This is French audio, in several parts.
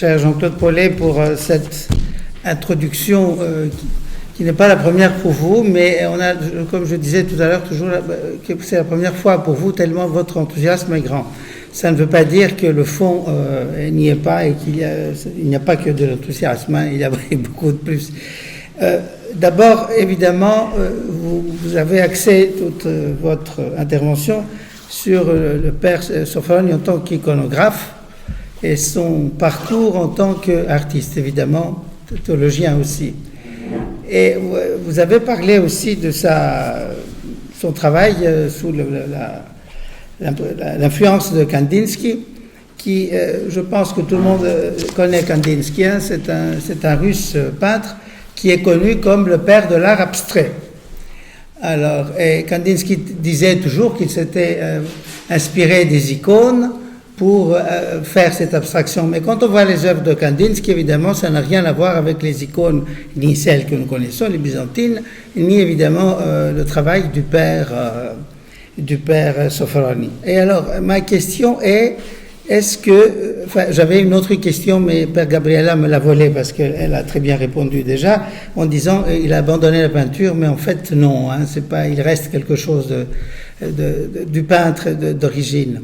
Cher Jean-Claude Paulet, pour cette introduction qui n'est pas la première pour vous, mais on a, comme je disais tout à l'heure, toujours que c'est la première fois pour vous, tellement votre enthousiasme est grand. Ça ne veut pas dire que le fond n'y est pas et qu'il n'y a pas que de l'enthousiasme, hein, il y a beaucoup de plus. D'abord, évidemment, vous avez axé toute votre intervention sur le père Sofroni en tant qu'iconographe, et son parcours en tant qu'artiste, évidemment, théologien aussi. Et vous avez parlé aussi de son travail sous l'influence de Kandinsky, qui, je pense que tout le monde connaît Kandinsky, hein, c'est un russe peintre qui est connu comme le père de l'art abstrait. Alors, et Kandinsky disait toujours qu'il s'était inspiré des icônes pour faire cette abstraction. Mais quand on voit les œuvres de Kandinsky, évidemment, ça n'a rien à voir avec les icônes, ni celles que nous connaissons, les byzantines, ni évidemment le travail du père Sofroni. Et alors, ma question est, est-ce que... Enfin, j'avais une autre question, mais Père Gabriella me l'a volée parce qu'elle a très bien répondu déjà, en disant il a abandonné la peinture, mais en fait, non. Hein, c'est pas, il reste quelque chose du peintre d'origine.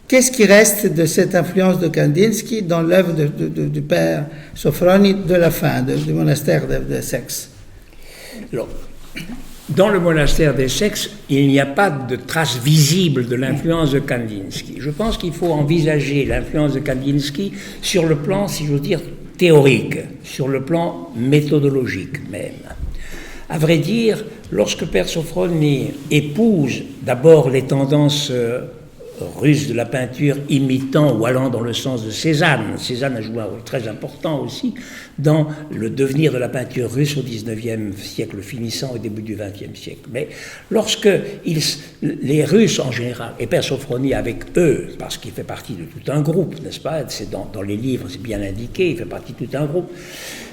Qu'est-ce qui reste de cette influence de Kandinsky dans l'œuvre du père Sofroni de la fin, du monastère de Seix? Alors, dans le monastère des Seix, il n'y a pas de trace visible de l'influence de Kandinsky. Je pense qu'il faut envisager l'influence de Kandinsky sur le plan, si j'ose dire, théorique, sur le plan méthodologique même. À vrai dire, lorsque Père Sofroni épouse d'abord les tendances russe de la peinture imitant ou allant dans le sens de Cézanne. Cézanne a joué un rôle très important aussi dans le devenir de la peinture russe au XIXe siècle finissant au début du XXe siècle. Mais lorsque les Russes en général, et Père Sofroni avec eux, parce qu'il fait partie de tout un groupe, n'est-ce pas? C'est dans les livres, c'est bien indiqué, il fait partie de tout un groupe.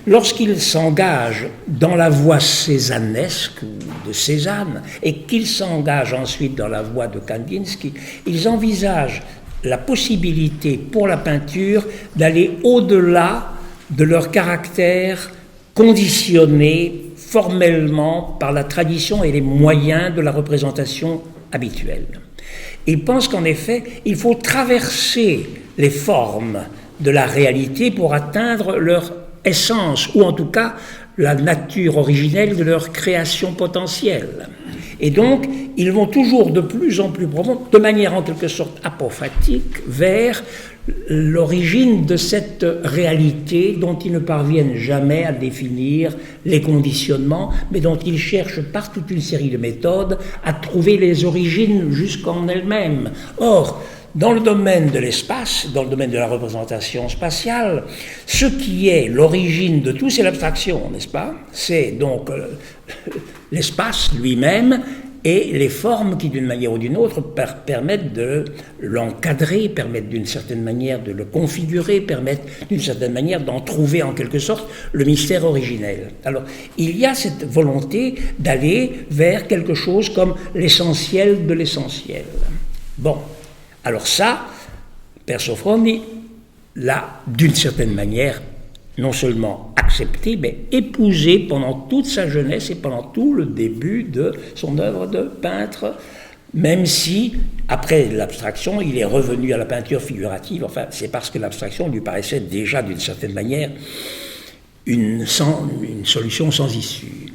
Lorsqu'ils s'engagent dans la voie cézanesque ou de Cézanne et qu'ils s'engagent ensuite dans la voie de Kandinsky, ils envisagent la possibilité pour la peinture d'aller au-delà de leur caractère conditionné formellement par la tradition et les moyens de la représentation habituelle. Ils pensent qu'en effet, il faut traverser les formes de la réalité pour atteindre leur essence, ou en tout cas la nature originelle de leur création potentielle. Et donc, ils vont toujours de plus en plus profond, de manière en quelque sorte apophatique, vers l'origine de cette réalité dont ils ne parviennent jamais à définir les conditionnements, mais dont ils cherchent par toute une série de méthodes à trouver les origines jusqu'en elles-mêmes. Or, dans le domaine de l'espace, dans le domaine de la représentation spatiale, ce qui est l'origine de tout, c'est l'abstraction, n'est-ce pas? C'est donc l'espace lui-même et les formes qui, d'une manière ou d'une autre, permettent de l'encadrer, permettent d'une certaine manière de le configurer, permettent d'une certaine manière d'en trouver en quelque sorte le mystère originel. Alors, il y a cette volonté d'aller vers quelque chose comme l'essentiel de l'essentiel. Bon. Alors ça, Père Sofroni l'a, d'une certaine manière, non seulement accepté, mais épousé pendant toute sa jeunesse et pendant tout le début de son œuvre de peintre, même si, après l'abstraction, il est revenu à la peinture figurative. Enfin, c'est parce que l'abstraction lui paraissait déjà, d'une certaine manière, une solution sans issue.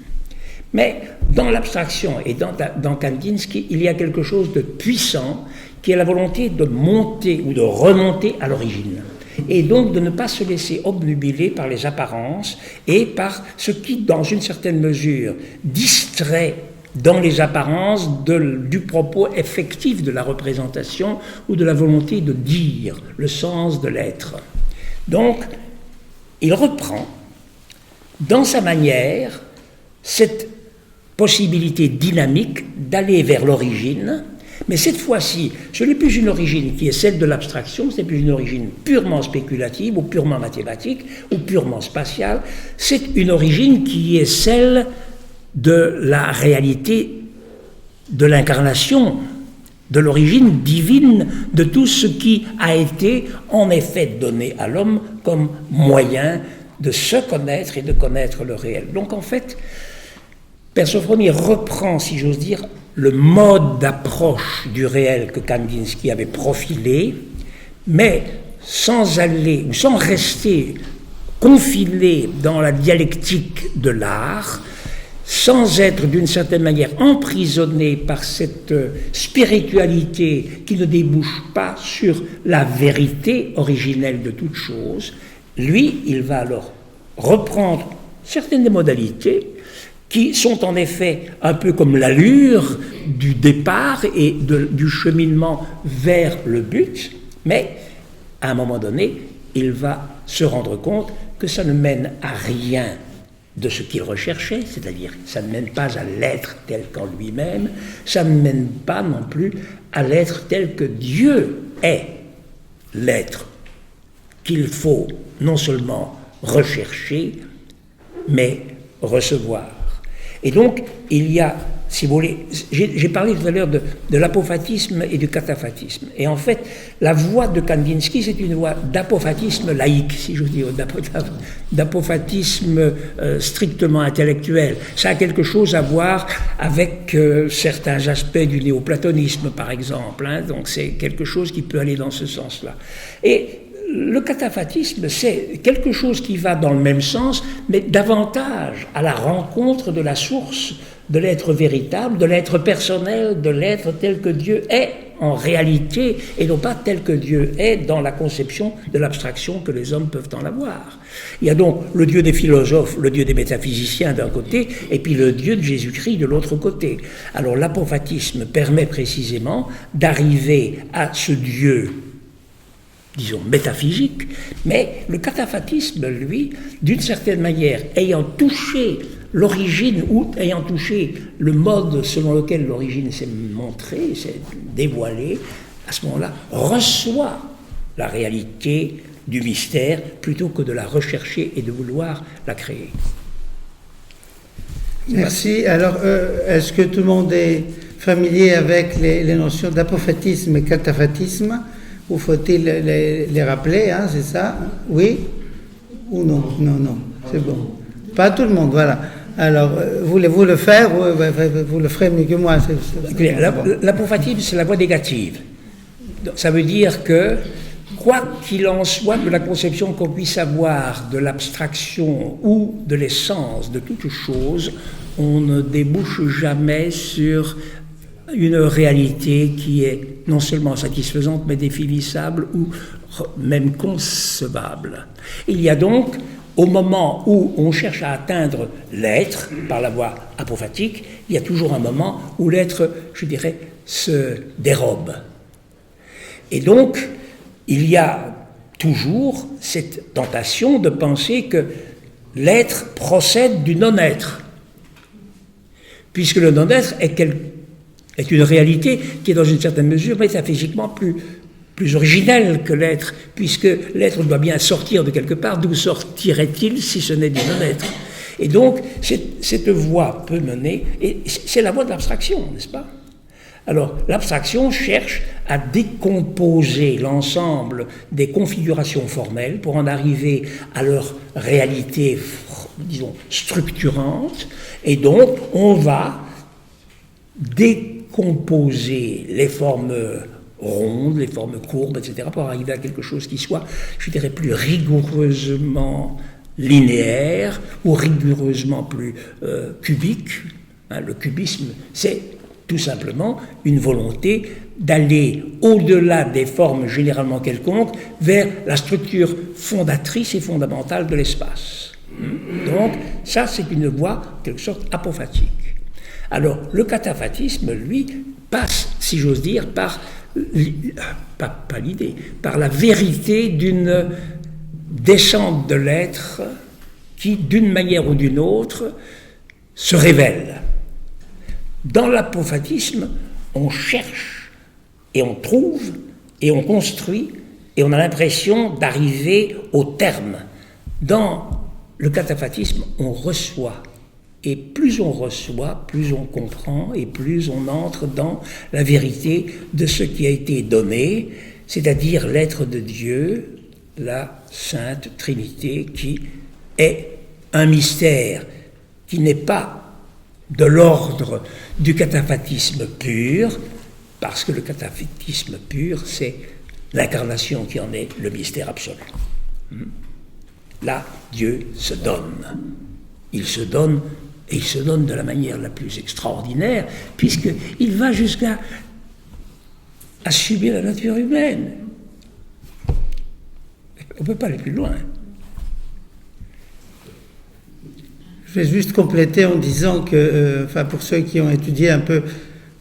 Mais dans l'abstraction et dans Kandinsky, il y a quelque chose de puissant qui est la volonté de monter ou de remonter à l'origine. Et donc de ne pas se laisser obnubiler par les apparences et par ce qui, dans une certaine mesure, distrait dans les apparences du propos effectif de la représentation ou de la volonté de dire le sens de l'être. Donc, il reprend, dans sa manière, cette possibilité dynamique d'aller vers l'origine. Mais cette fois-ci, ce n'est plus une origine qui est celle de l'abstraction, ce n'est plus une origine purement spéculative ou purement mathématique ou purement spatiale, c'est une origine qui est celle de la réalité de l'incarnation de l'origine divine de tout ce qui a été en effet donné à l'homme comme moyen de se connaître et de connaître le réel. Donc en fait, Père Sophroni reprend, si j'ose dire, le mode d'approche du réel que Kandinsky avait profilé, mais sans aller ou sans rester confiné dans la dialectique de l'art, sans être d'une certaine manière emprisonné par cette spiritualité qui ne débouche pas sur la vérité originelle de toute chose. Lui, il va alors reprendre certaines des modalités qui sont en effet un peu comme l'allure du départ et du cheminement vers le but, mais à un moment donné, il va se rendre compte que ça ne mène à rien de ce qu'il recherchait, c'est-à-dire ça ne mène pas à l'être tel qu'en lui-même, ça ne mène pas non plus à l'être tel que Dieu est l'être qu'il faut non seulement rechercher, mais recevoir. Et donc, il y a, si vous voulez, j'ai parlé tout à l'heure de l'apophatisme et du cataphatisme. Et en fait, la voie de Kandinsky, c'est une voie d'apophatisme laïque, si je veux dire, d'apophatisme strictement intellectuel. Ça a quelque chose à voir avec certains aspects du néoplatonisme, par exemple. Hein, donc c'est quelque chose qui peut aller dans ce sens-là. Et le cataphatisme, c'est quelque chose qui va dans le même sens, mais davantage à la rencontre de la source, de l'être véritable, de l'être personnel, de l'être tel que Dieu est en réalité, et non pas tel que Dieu est dans la conception de l'abstraction que les hommes peuvent en avoir. Il y a donc le Dieu des philosophes, le Dieu des métaphysiciens d'un côté, et puis le Dieu de Jésus-Christ de l'autre côté. Alors l'apophatisme permet précisément d'arriver à ce Dieu, disons, métaphysique, mais le cataphatisme, lui, d'une certaine manière, ayant touché l'origine ou ayant touché le mode selon lequel l'origine s'est montrée, s'est dévoilée, à ce moment-là, reçoit la réalité du mystère plutôt que de la rechercher et de vouloir la créer. Merci. Alors, est-ce que tout le monde est familier avec les notions d'apophatisme et cataphatisme? Ou faut-il les rappeler, hein, c'est ça? Oui ou non? Non, c'est bon. Pas tout le monde, voilà. Alors, voulez-vous le faire? Vous le ferez mieux que moi. L'apophatisme, c'est la voie négative. Ça veut dire que, quoi qu'il en soit de la conception qu'on puisse avoir de l'abstraction ou de l'essence de toute chose, on ne débouche jamais sur une réalité qui est non seulement satisfaisante, mais définissable ou même concevable. Il y a donc, au moment où on cherche à atteindre l'être par la voie apophatique, il y a toujours un moment où l'être, je dirais, se dérobe. Et donc, il y a toujours cette tentation de penser que l'être procède du non-être, puisque le non-être est une réalité qui est dans une certaine mesure métaphysiquement plus originelle que l'être, puisque l'être doit bien sortir de quelque part. D'où sortirait-il si ce n'est du non-être? Et donc, cette voie peut mener, et c'est la voie de l'abstraction, n'est-ce pas? Alors, l'abstraction cherche à décomposer l'ensemble des configurations formelles pour en arriver à leur réalité, disons, structurante, et donc on va décomposer les formes rondes, les formes courbes, etc., pour arriver à quelque chose qui soit, je dirais, plus rigoureusement linéaire ou rigoureusement plus cubique. Hein, le cubisme, c'est tout simplement une volonté d'aller au-delà des formes généralement quelconques vers la structure fondatrice et fondamentale de l'espace. Donc, ça, c'est une voie, en quelque sorte, apophatique. Alors, le cataphatisme, lui, passe, si j'ose dire, par la vérité d'une descente de l'être qui, d'une manière ou d'une autre, se révèle. Dans l'apophatisme, on cherche et on trouve et on construit et on a l'impression d'arriver au terme. Dans le cataphatisme, on reçoit Et plus on reçoit, plus on comprend et plus on entre dans la vérité de ce qui a été donné, c'est-à-dire l'être de Dieu, la Sainte Trinité, qui est un mystère qui n'est pas de l'ordre du cataphatisme pur, parce que le cataphatisme pur, c'est l'incarnation qui en est le mystère absolu. Là, Dieu se donne. Il se donne, et il se donne de la manière la plus extraordinaire, puisqu'il va jusqu'à subir la nature humaine. On ne peut pas aller plus loin. Je vais juste compléter en disant que, pour ceux qui ont étudié un peu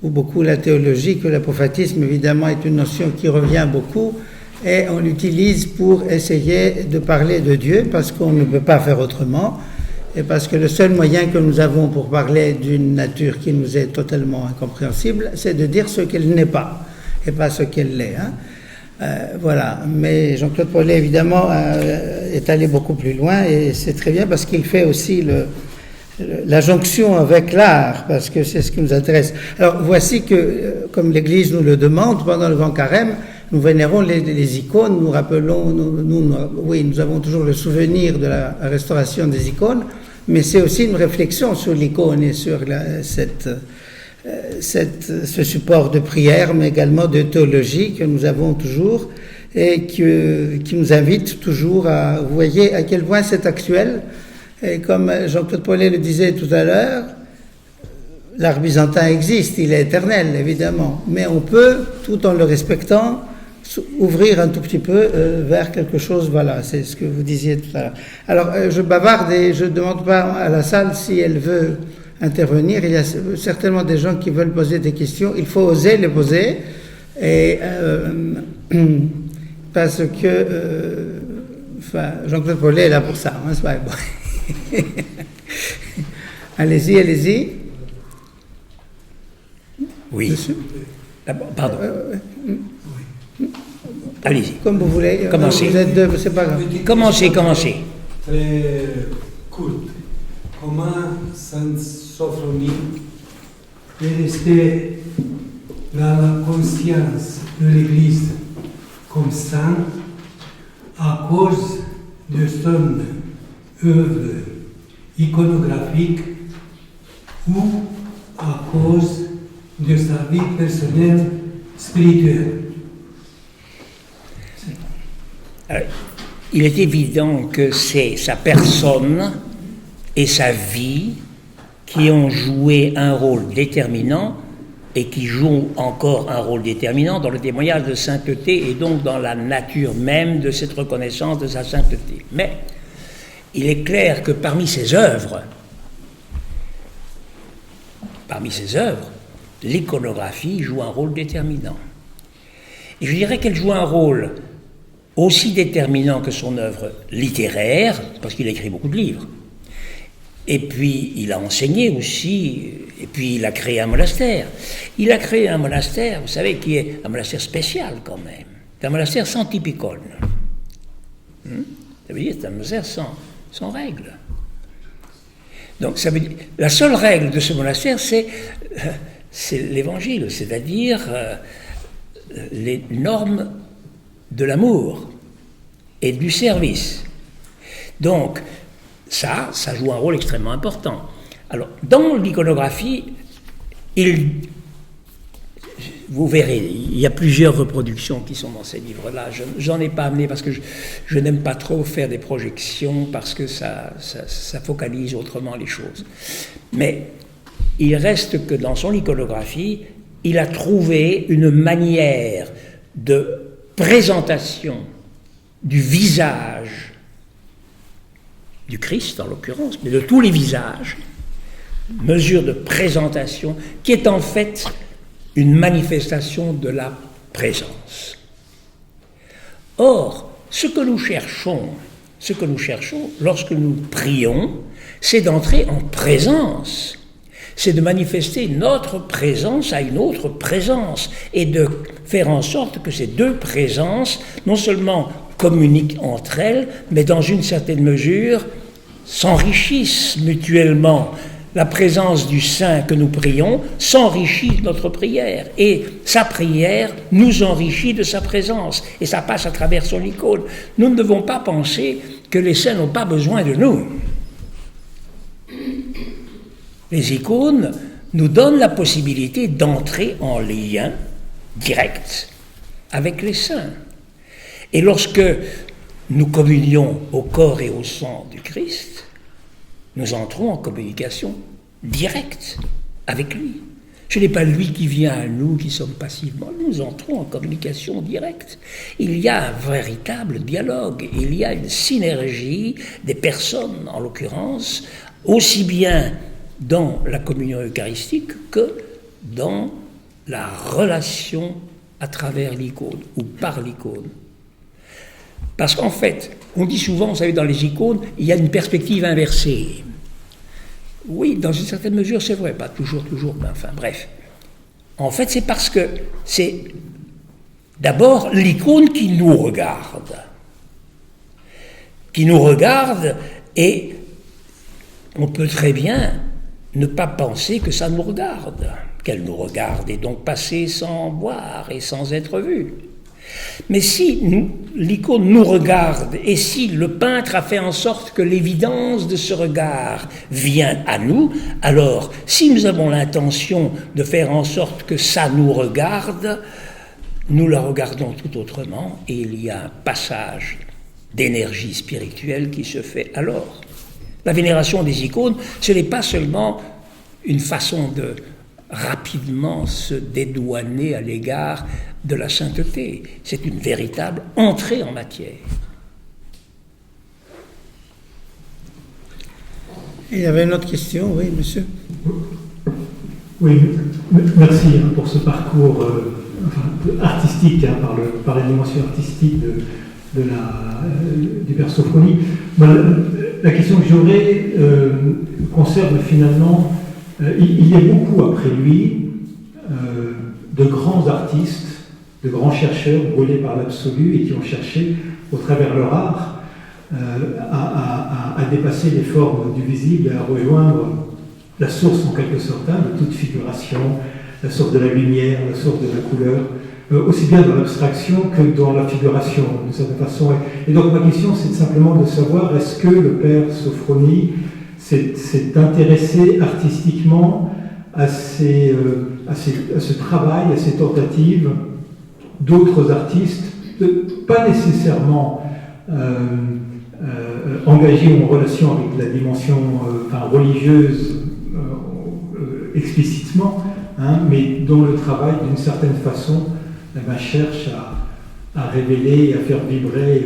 ou beaucoup la théologie, que l'apophatisme, évidemment, est une notion qui revient beaucoup, et on l'utilise pour essayer de parler de Dieu, parce qu'on ne peut pas faire autrement, et parce que le seul moyen que nous avons pour parler d'une nature qui nous est totalement incompréhensible, c'est de dire ce qu'elle n'est pas, et pas ce qu'elle est. Voilà. Mais Jean-Claude Paulet, évidemment, est allé beaucoup plus loin, et c'est très bien parce qu'il fait aussi la jonction avec l'art, parce que c'est ce qui nous intéresse. Alors, voici que, comme l'Église nous le demande, pendant le Grand Carême, nous vénérons les icônes, nous rappelons, nous avons toujours le souvenir de la restauration des icônes, mais c'est aussi une réflexion sur l'icône et sur ce support de prière, mais également de théologie que nous avons toujours et qui nous invite toujours à, vous voyez à quel point c'est actuel. Et comme Jean-Claude Paulet le disait tout à l'heure, l'art byzantin existe, il est éternel évidemment, mais on peut, tout en le respectant, ouvrir un tout petit peu vers quelque chose, voilà, c'est ce que vous disiez tout à l'heure. Alors, je bavarde et je ne demande pas à la salle si elle veut intervenir. Il y a certainement des gens qui veulent poser des questions. Il faut oser les poser, et parce que Jean-Claude Paulet est là pour ça. C'est pas bon. Allez-y. Oui. Pardon. Allez-y. Comme vous voulez. Commencez. Vous êtes deux, c'est pas grave. Commencez. Très courte. Comment Sainte Sophronie est restée dans la conscience de l'Église comme saint à cause de son œuvre iconographique ou à cause de sa vie personnelle spirituelle? Il est évident que c'est sa personne et sa vie qui ont joué un rôle déterminant et qui jouent encore un rôle déterminant dans le témoignage de sainteté et donc dans la nature même de cette reconnaissance de sa sainteté. Mais il est clair que parmi ses œuvres, l'iconographie joue un rôle déterminant. Et je dirais qu'elle joue un rôle aussi déterminant que son œuvre littéraire, parce qu'il a écrit beaucoup de livres. Et puis, il a enseigné aussi, et puis il a créé un monastère. Il a créé un monastère, vous savez, qui est un monastère spécial quand même. C'est un monastère sans typicone. Ça veut dire que c'est un monastère sans règles. Donc, ça veut dire, la seule règle de ce monastère, c'est l'évangile, c'est-à-dire les normes de l'amour et du service. Donc, ça joue un rôle extrêmement important. Alors, dans l'iconographie, vous verrez, il y a plusieurs reproductions qui sont dans ces livres-là. J'en ai pas amené parce que je n'aime pas trop faire des projections parce que ça focalise autrement les choses. Mais il reste que dans son iconographie, il a trouvé une manière de présentation du visage du Christ en l'occurrence, mais de tous les visages, mesure de présentation qui est en fait une manifestation de la présence. Or, ce que nous cherchons lorsque nous prions, c'est d'entrer en présence, c'est de manifester notre présence à une autre présence et de faire en sorte que ces deux présences non seulement communiquent entre elles, mais dans une certaine mesure s'enrichissent mutuellement la présence du saint que nous prions s'enrichit de notre prière. Et sa prière nous enrichit de sa présence. Et ça passe à travers son icône. Nous ne devons pas penser que les saints n'ont pas besoin de nous. Les icônes nous donnent la possibilité d'entrer en lien direct avec les saints. Et lorsque nous communions au corps et au sang du Christ, nous entrons en communication directe avec lui. Ce n'est pas lui qui vient à nous qui sommes passivement, nous entrons en communication directe. Il y a un véritable dialogue, il y a une synergie des personnes, en l'occurrence, aussi bien dans la communion eucharistique que dans la relation à travers l'icône ou par l'icône. Parce qu'en fait, on dit souvent, vous savez, dans les icônes, il y a une perspective inversée. Oui, dans une certaine mesure, c'est vrai, pas toujours, mais enfin, bref. En fait, c'est parce que c'est d'abord l'icône qui nous regarde. Et on peut très bien ne pas penser que ça nous regarde, qu'elle nous regarde et donc passer sans voir et sans être vue. Mais si l'icône nous regarde et si le peintre a fait en sorte que l'évidence de ce regard vient à nous, alors si nous avons l'intention de faire en sorte que ça nous regarde, nous la regardons tout autrement et il y a un passage d'énergie spirituelle qui se fait alors. La vénération des icônes, ce n'est pas seulement une façon de rapidement se dédouaner à l'égard de la sainteté. C'est une véritable entrée en matière. Il y avait une autre question, oui, monsieur. Oui, merci pour ce parcours artistique, par la dimension artistique du Père Sophrony. La question que j'aurais concerne finalement, il y a beaucoup après lui de grands artistes, de grands chercheurs brûlés par l'absolu et qui ont cherché, au travers leur art, à dépasser les formes du visible et à rejoindre la source en quelque sorte de toute figuration, la source de la lumière, la source de la couleur, aussi bien dans l'abstraction que dans la figuration, de cette façon. Et donc ma question, c'est simplement de savoir, est-ce que le Père Sophrony s'est intéressé artistiquement à ce travail, à ces tentatives d'autres artistes, pas nécessairement engagés en relation avec la dimension religieuse explicitement, mais dont le travail, d'une certaine façon, cherche à révéler et à faire vibrer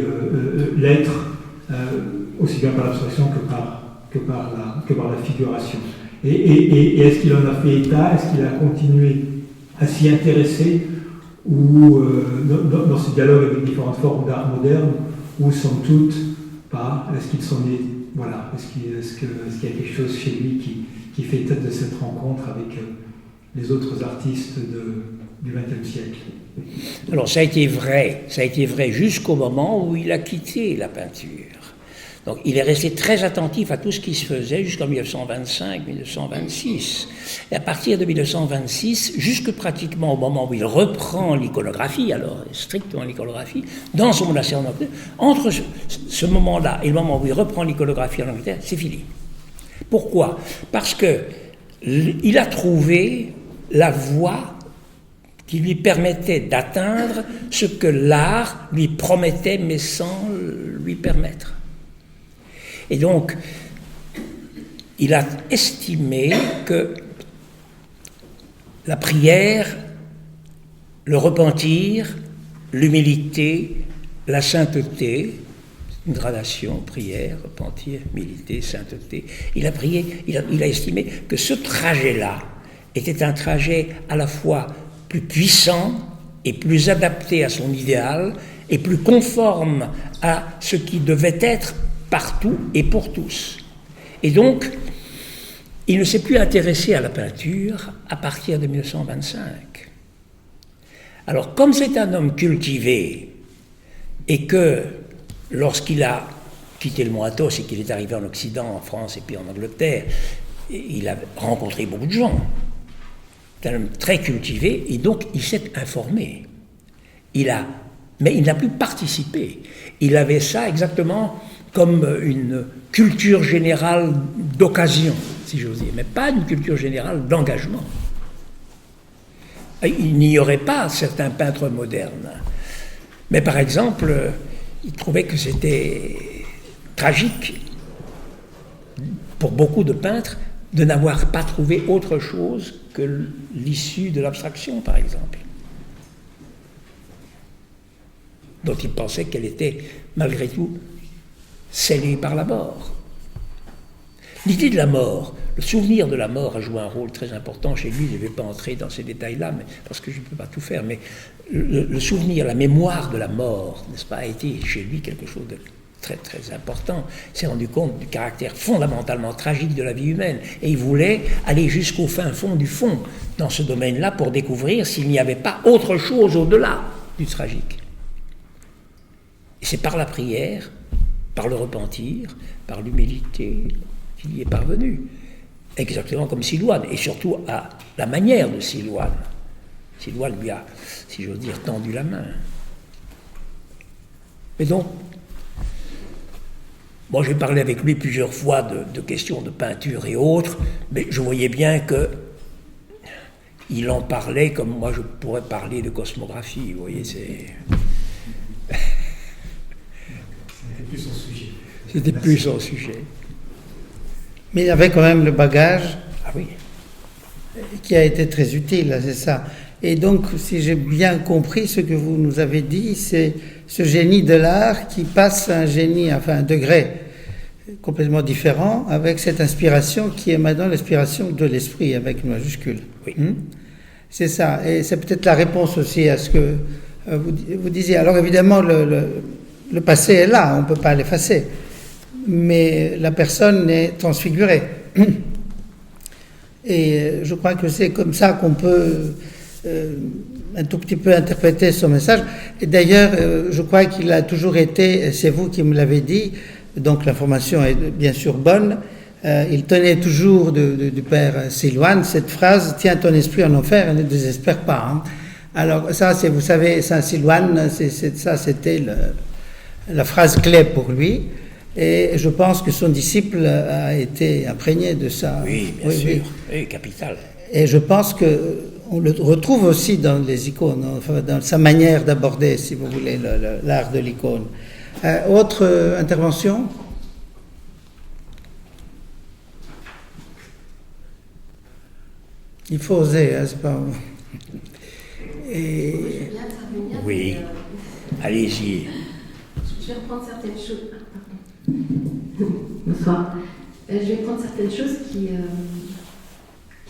l'être, aussi bien par l'abstraction que par la figuration. Et est-ce qu'il en a fait état? Est-ce qu'il a continué à s'y intéresser? Ou dans ce dialogue avec différentes formes d'art moderne, ou sans doute pas? Est-ce qu'il s'en est... Voilà, est-ce qu'il y a quelque chose chez lui qui fait état de cette rencontre avec les autres artistes du XXe siècle? Alors ça a été vrai jusqu'au moment où il a quitté la peinture. Donc il est resté très attentif à tout ce qui se faisait jusqu'en 1925-1926. Et à partir de 1926, jusque pratiquement au moment où il reprend l'iconographie, alors strictement l'iconographie, dans son monastère en Angleterre, entre ce moment-là et le moment où il reprend l'iconographie en Angleterre, c'est fini. Pourquoi? Parce qu'il a trouvé la voie qui lui permettait d'atteindre ce que l'art lui promettait, mais sans lui permettre. Et donc, il a estimé que la prière, le repentir, l'humilité, la sainteté, une gradation, prière, repentir, humilité, sainteté, il a estimé que ce trajet-là était un trajet à la fois plus puissant et plus adapté à son idéal et plus conforme à ce qui devait être partout et pour tous. Et donc, il ne s'est plus intéressé à la peinture à partir de 1925. Alors, comme c'est un homme cultivé, et que lorsqu'il a quitté le mont Athos et qu'il est arrivé en Occident, en France et puis en Angleterre, il a rencontré beaucoup de gens. C'est un homme très cultivé et donc il s'est informé. Mais il n'a plus participé. Il avait ça exactement comme une culture générale d'occasion, si j'ose dire, mais pas une culture générale d'engagement. Il n'y aurait pas certains peintres modernes. Mais par exemple, il trouvait que c'était tragique pour beaucoup de peintres de n'avoir pas trouvé autre chose que l'issue de l'abstraction, par exemple, dont il pensait qu'elle était, malgré tout, scellée par la mort. L'idée de la mort, le souvenir de la mort a joué un rôle très important chez lui. Je ne vais pas entrer dans ces détails-là, parce que je ne peux pas tout faire, mais le souvenir, la mémoire de la mort, n'est-ce pas, a été chez lui quelque chose de très très important. Il s'est rendu compte du caractère fondamentalement tragique de la vie humaine, et il voulait aller jusqu'au fin fond du fond dans ce domaine-là pour découvrir s'il n'y avait pas autre chose au-delà du tragique. Et c'est par la prière, par le repentir, par l'humilité qu'il y est parvenu. Exactement comme Silouane, et surtout à la manière de Silouane. Silouane lui a, si j'ose dire, tendu la main. Et donc, moi j'ai parlé avec lui plusieurs fois de questions de peinture et autres, mais je voyais bien que il en parlait comme moi je pourrais parler de cosmographie, vous voyez, c'est... C'était plus son sujet. C'était plus son sujet. Mais il avait quand même le bagage Ah oui. qui a été très utile, c'est ça. Et donc, si j'ai bien compris ce que vous nous avez dit, c'est ce génie de l'art qui passe à un génie, enfin un degré complètement différent, avec cette inspiration qui est maintenant l'inspiration de l'esprit, avec une majuscule. Oui. C'est ça. Et c'est peut-être la réponse aussi à ce que vous disiez. Alors évidemment, le passé est là, on ne peut pas l'effacer. Mais la personne est transfigurée. Et je crois que c'est comme ça qu'on peut un tout petit peu interpréter son message. Et d'ailleurs, je crois qu'il a toujours été, c'est vous qui me l'avez dit, donc l'information est bien sûr bonne, il tenait toujours du père Silouane cette phrase « Tiens ton esprit en enfer et ne désespère pas hein. ». Alors ça, c'est, vous savez, Saint Silouane, ça c'était la phrase clé pour lui. Et je pense que son disciple a été imprégné de ça. Oui, bien sûr. Oui, capital. Et je pense qu'on le retrouve aussi dans les icônes, enfin, dans sa manière d'aborder, si vous voulez, l'art de l'icône. Autre intervention ? Il faut oser, hein, c'est pas... Et... Oui, allez-y. Je vais reprendre certaines choses. Bonsoir. Je vais prendre certaines choses qui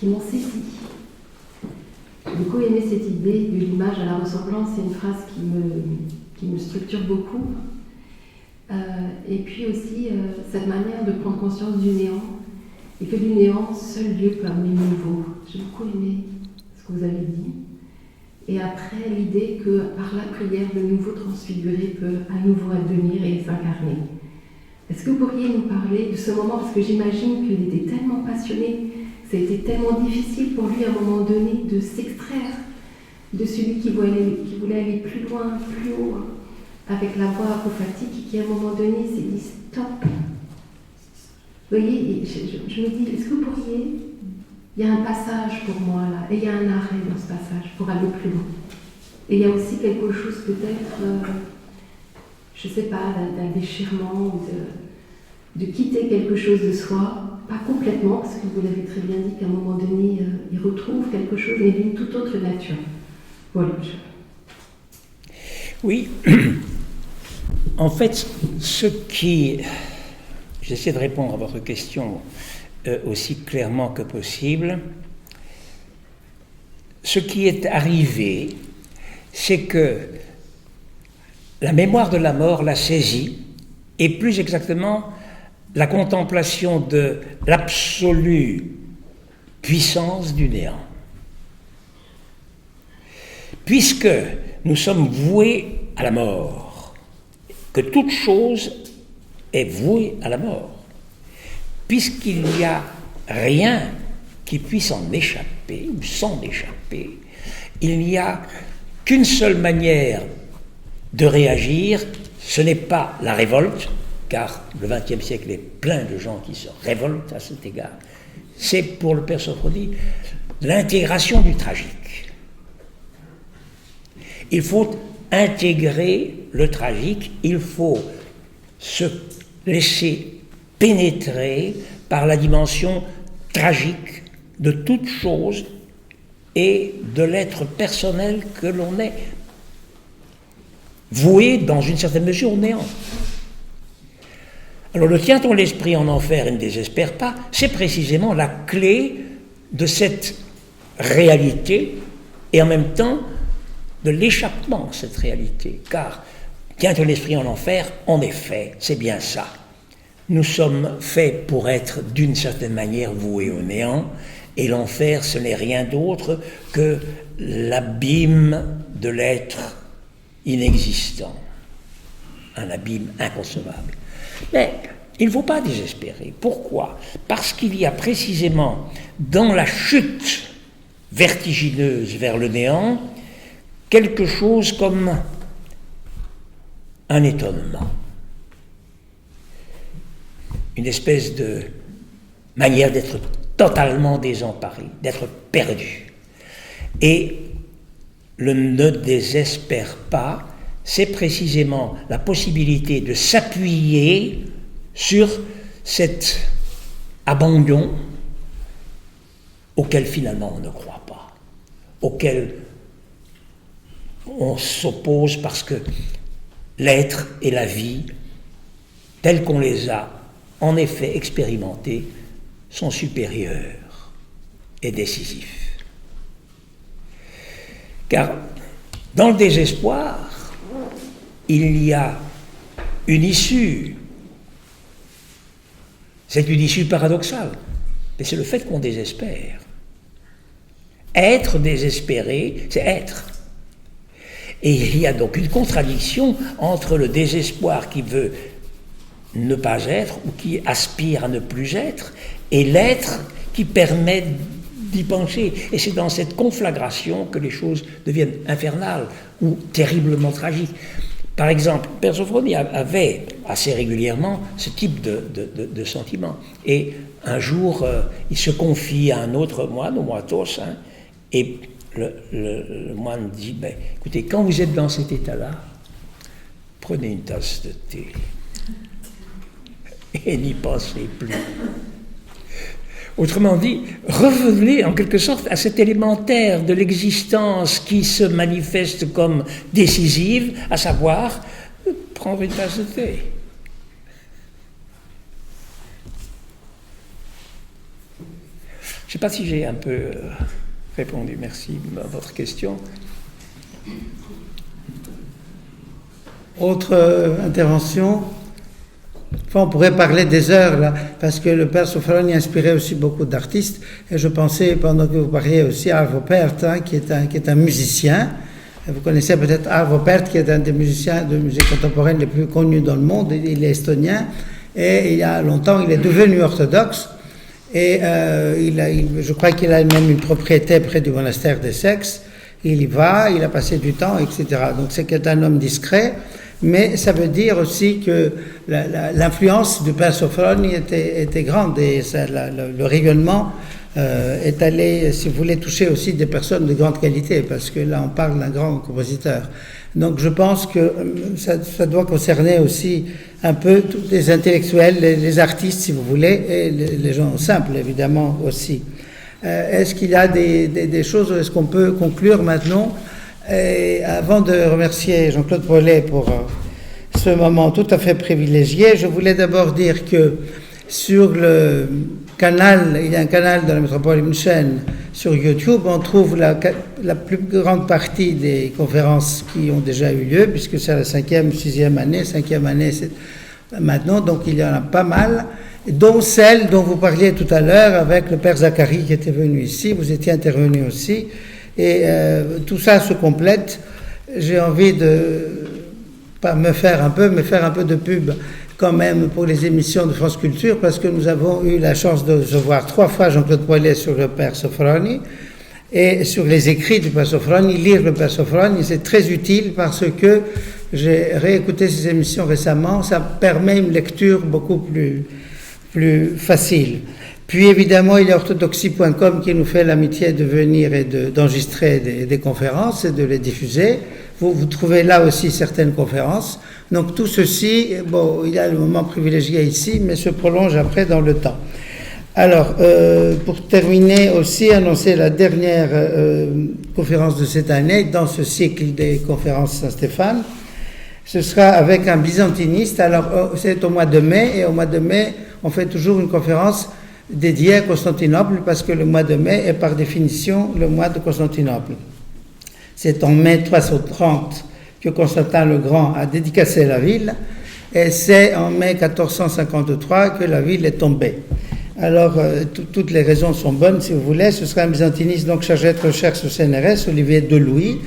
m'ont saisi. J'ai beaucoup aimé cette idée de l'image à la ressemblance. C'est une phrase qui me structure beaucoup. Et puis aussi cette manière de prendre conscience du néant. Et que du néant, seul Dieu peut amener le nouveau. J'ai beaucoup aimé ce que vous avez dit. Et après, l'idée que par la prière, le nouveau transfiguré peut à nouveau advenir et s'incarner. Est-ce que vous pourriez nous parler de ce moment, parce que j'imagine qu'il était tellement passionné, ça a été tellement difficile pour lui à un moment donné de s'extraire de celui qui voulait aller plus loin, plus haut, avec la voix apophatique, et qui à un moment donné s'est dit stop. Vous voyez, je me dis, est-ce que vous pourriez... Il y a un passage pour moi là, et il y a un arrêt dans ce passage pour aller plus loin. Et il y a aussi quelque chose peut-être, je ne sais pas, d'un déchirement, ou de quitter quelque chose de soi, pas complètement, parce que vous l'avez très bien dit qu'à un moment donné, il retrouve quelque chose, mais d'une toute autre nature. Voilà. Oui, en fait, ce qui... J'essaie de répondre à votre question aussi clairement que possible. Ce qui est arrivé, c'est que la mémoire de la mort l'a saisi, et plus exactement la contemplation de l'absolue puissance du néant. Puisque nous sommes voués à la mort, que toute chose est vouée à la mort, puisqu'il y a rien qui puisse en échapper ou s'en échapper. Il n'y a qu'une seule manière de réagir, ce n'est pas la révolte, car le XXe siècle est plein de gens qui se révoltent à cet égard. C'est pour le père Sophrony l'intégration du tragique. Il faut intégrer le tragique, il faut se laisser pénétrer par la dimension tragique de toute chose et de l'être personnel que l'on est voué dans une certaine mesure au néant. Alors le tient-on l'esprit en enfer et ne désespère pas, c'est précisément la clé de cette réalité et en même temps de l'échappement de cette réalité. Car tient-on l'esprit en enfer, en effet, c'est bien ça. Nous sommes faits pour être d'une certaine manière voués au néant, et l'enfer ce n'est rien d'autre que l'abîme de l'être inexistant, un abîme inconcevable. Mais il ne faut pas désespérer. Pourquoi ? Parce qu'il y a précisément dans la chute vertigineuse vers le néant quelque chose comme un étonnement, une espèce de manière d'être totalement désemparé, d'être perdu. Et le ne désespère pas, c'est précisément la possibilité de s'appuyer sur cet abandon auquel finalement on ne croit pas, auquel on s'oppose parce que l'être et la vie, tels qu'on les a en effet expérimentés, sont supérieurs et décisifs. Car dans le désespoir, il y a une issue. C'est une issue paradoxale, mais c'est le fait qu'on désespère. Être désespéré, c'est être. Et il y a donc une contradiction entre le désespoir qui veut ne pas être ou qui aspire à ne plus être et l'être qui permet d'y pencher. Et c'est dans cette conflagration que les choses deviennent infernales ou terriblement tragiques. Par exemple, Père Sophrony avait assez régulièrement ce type de sentiment. Et un jour, il se confie à un autre moine, au Moatos, et le moine dit, écoutez, quand vous êtes dans cet état-là, prenez une tasse de thé et n'y pensez plus. Autrement dit, revenez en quelque sorte à cet élémentaire de l'existence qui se manifeste comme décisive, à savoir prendre une tasse de thé. Je ne sais pas si j'ai un peu répondu, merci, à votre question. Autre intervention. Enfin, on pourrait parler des heures, là, parce que le père Sophrony inspirait aussi beaucoup d'artistes, et je pensais, pendant que vous parliez aussi, à Arvo Pärt, qui est un musicien. Vous connaissez peut-être Arvo Pärt, qui est un des musiciens de musique contemporaine les plus connus dans le monde. Il est estonien, et il y a longtemps, il est devenu orthodoxe, et je crois qu'il a même une propriété près du monastère des Sexes. Il y va, il a passé du temps, etc. Donc c'est un homme discret. Mais ça veut dire aussi que l'influence du père Sophrony était grande et le rayonnement est allé, si vous voulez, toucher aussi des personnes de grande qualité, parce que là on parle d'un grand compositeur. Donc je pense que ça doit concerner aussi un peu tous les intellectuels, les artistes si vous voulez, et les gens simples évidemment aussi. Est-ce qu'il y a des choses, est-ce qu'on peut conclure maintenant ? Et avant de remercier Jean-Claude Paulet pour ce moment tout à fait privilégié, je voulais d'abord dire que sur le canal, il y a un canal de la métropole, une chaîne sur YouTube, on trouve la plus grande partie des conférences qui ont déjà eu lieu, puisque c'est la 5e, 6e année, 5e année c'est maintenant, donc il y en a pas mal, dont celle dont vous parliez tout à l'heure avec le père Zacharie qui était venu ici, vous étiez intervenu aussi. Et tout ça se complète. J'ai envie de pas me faire un peu, mais faire un peu de pub. quand même pour les émissions de France Culture, parce que nous avons eu la chance de voir 3 fois Jean-Claude Poilet sur le Père Sophroni et sur les écrits du Père Sophroni. Lire le Père Sophroni, c'est très utile parce que j'ai réécouté ces émissions récemment, ça permet une lecture beaucoup plus facile. Puis évidemment, il y a orthodoxie.com qui nous fait l'amitié de venir et d'enregistrer des conférences et de les diffuser. Vous trouvez là aussi certaines conférences. Donc tout ceci, bon, il y a le moment privilégié ici, mais se prolonge après dans le temps. Alors, pour terminer aussi, annoncer la dernière conférence de cette année dans ce cycle des conférences Saint-Stéphane. Ce sera avec un byzantiniste. Alors, c'est au mois de mai, et au mois de mai, on fait toujours une conférence dédiée à Constantinople, parce que le mois de mai est par définition le mois de Constantinople. C'est en mai 330 que Constantin le Grand a dédicacé la ville, et c'est en mai 1453 que la ville est tombée. Alors, toutes les raisons sont bonnes, si vous voulez. Ce sera un byzantiniste donc chargé de recherche au CNRS, Olivier Delouis,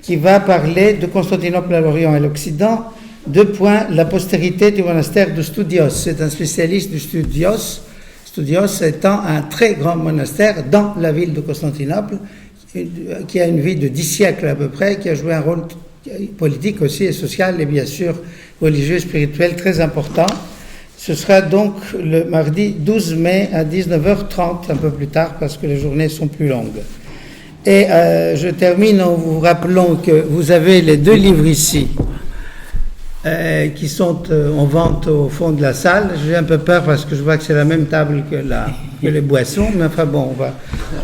qui va parler de Constantinople à l'Orient et l'Occident. 2 points, la postérité du monastère de Studios. C'est un spécialiste du Studios. Studios étant un très grand monastère dans la ville de Constantinople, qui a une vie de 10 siècles à peu près, qui a joué un rôle politique aussi et social et bien sûr religieux et spirituel très important. Ce sera donc le mardi 12 mai à 19h30, un peu plus tard parce que les journées sont plus longues. Et je termine en vous rappelant que vous avez les 2 livres ici qui sont en vente au fond de la salle. J'ai un peu peur parce que je vois que c'est la même table que les boissons, mais enfin bon,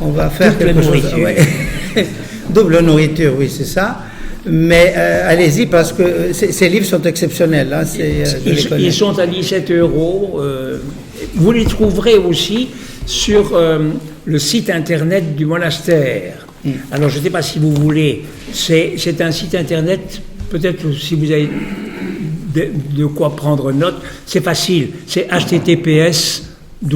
on va faire quelque chose. Ouais. Double nourriture, oui, c'est ça. Mais allez-y parce que ces livres sont exceptionnels. Hein, ils sont à 17 €. Vous les trouverez aussi sur le site internet du monastère. Alors je ne sais pas si vous voulez, c'est un site internet, peut-être si vous avez de quoi prendre note, c'est facile, c'est https Ce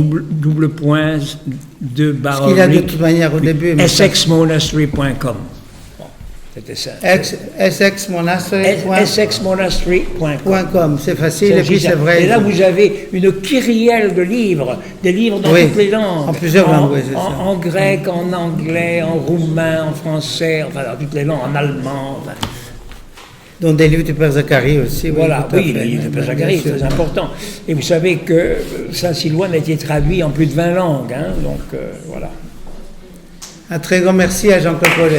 qu'il a de toute manière au début. essexmonastery.com. C'était ça. Essexmonastery.com, c'est facile, et puis c'est vrai. Et là, vous avez une kyrielle de livres, des livres dans toutes les langues. En plusieurs langues, oui, c'est ça. En grec, en anglais, en roumain, en français, enfin, dans toutes les langues, en allemand. Enfin. Dont des livres du Père Zacharie aussi. Voilà, oui, les livres du Père Zacharie, c'est très important. Et vous savez que Saint-Silouan a été traduit en plus de 20 langues, hein, donc voilà. Un très grand merci à Jean-Claude Poilet.